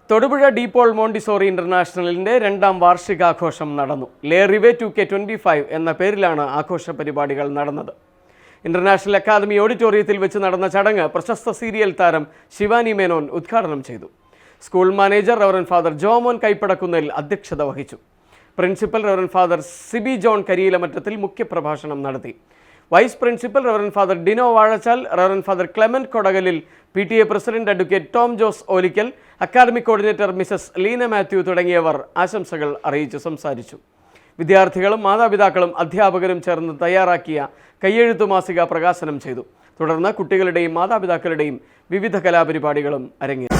Thodupuzha De Paul Montessori ഇന്റർനാഷണലിന്റെ രണ്ടാം വാർഷികാഘോഷം നടന്നു. ലേ റിവേ 2K25 എന്ന പേരിലാണ് ആഘോഷ പരിപാടികൾ നടന്നത്. ഇന്റർനാഷണൽ അക്കാദമി ഓഡിറ്റോറിയത്തിൽ വെച്ച് നടന്ന ചടങ്ങ് പ്രശസ്ത സീരിയൽ താരം ശിവാനി മേനോൻ ഉദ്ഘാടനം ചെയ്തു. School manager reverend father Jomon കൈപ്പടക്കുന്നതിൽ അധ്യക്ഷത വഹിച്ചു. Principal reverend father Sibi John Kariyilamattathil മുഖ്യപ്രഭാഷണം നടത്തി. Vice principal reverend father Dino Vazhachal, reverend father Clement Kodakalil, PTA president advocate Tom Jose Olickal, academic coordinator Mrs Leena Mathew തുടങ്ങിയവർ ആശംസകൾ അറിയിച്ചു സംസാരിച്ചു. വിദ്യാർത്ഥികളും മാതാപിതാക്കളും അധ്യാപകരും ചേർന്ന് തയ്യാറാക്കിയ കയ്യെഴുത്തു മാസിക പ്രകാശനം ചെയ്തു. തുടർന്ന് കുട്ടികളുടെയും മാതാപിതാക്കളുടെയും വിവിധ കലാപരിപാടികളും അരങ്ങേറി.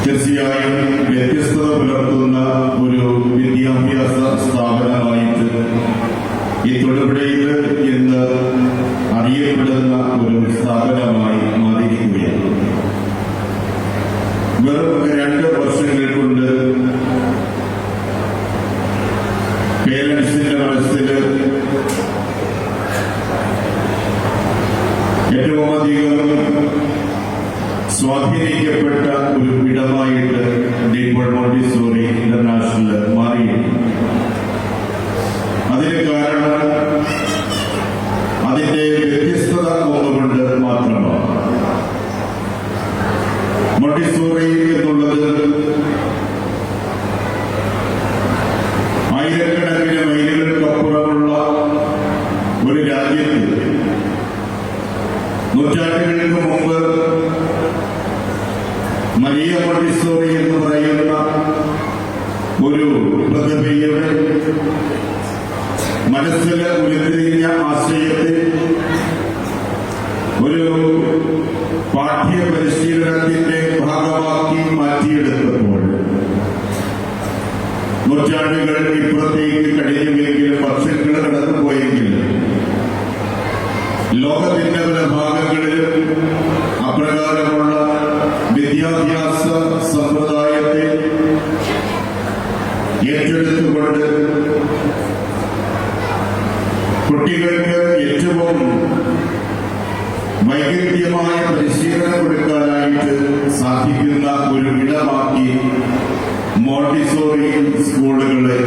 തീർച്ചയായും വ്യത്യസ്തത പുലർത്തുന്ന ഒരു വിദ്യാഭ്യാസ സ്ഥാപനമായിട്ട് ഈ തൊടുപുഴയിൽ ഇന്ന് അറിയപ്പെടുന്ന ഒരു സ്ഥാപനമായി മാറിയിരിക്കുകയാണ്. വെറും 2 വർഷങ്ങൾ കൊണ്ട് പേരൻസിന്റെ മനസ്സിൽ ഏറ്റവും അധികം സ്വാധീനിക്കപ്പെട്ട ഒരു ഇടമായിട്ട് ഡീപോൾ മോണ്ടിസോറി ഇന്റർനാഷണൽ മാറിയിട്ടുണ്ട്. അതിന് കാരണം അതിന്റെ വ്യത്യസ്തത ഒന്നുകൊണ്ട് മാത്രമാണ്. മോണ്ടിസോറി എന്നുള്ളത് ആയിരക്കണക്കിന് മൈലുകൾക്കപ്പുറമുള്ള ഒരു രാജ്യത്ത് നൂറ്റാണ്ടുകൾക്ക് മുമ്പ് മരിയ മോണ്ടിസോറി എന്ന് പറയുന്ന ഒരു പ്രതിഭയുടെ മനസ്സിൽ ഉരുത്തിരിഞ്ഞ ആശയത്തെ ഒരു പാഠ്യ പരിശീലനത്തിന്റെ ഭാഗമാക്കി മാറ്റിയെടുത്തപ്പോൾ നൂറ്റാണ്ടുകൾ ഇപ്പുറത്തേക്ക് കഴിഞ്ഞുവെങ്കിലും വർഷങ്ങൾ കടന്നുപോയെങ്കിലും ലോകത്തിന്റെ പല ഭാഗങ്ങളിലും അപ്രകാരമുള്ള വിദ്യാഭ്യാസ സമ്പ്രദായത്തെ ഏറ്റെടുത്തുകൊണ്ട് കുട്ടികൾക്ക് ഏറ്റവും വൈവിധ്യമായ പരിശീലനം കൊടുക്കാനായിട്ട് സാധിക്കുന്ന ഒരു ഇടമാക്കി മോണ്ടിസോറി സ്കൂളുകളെ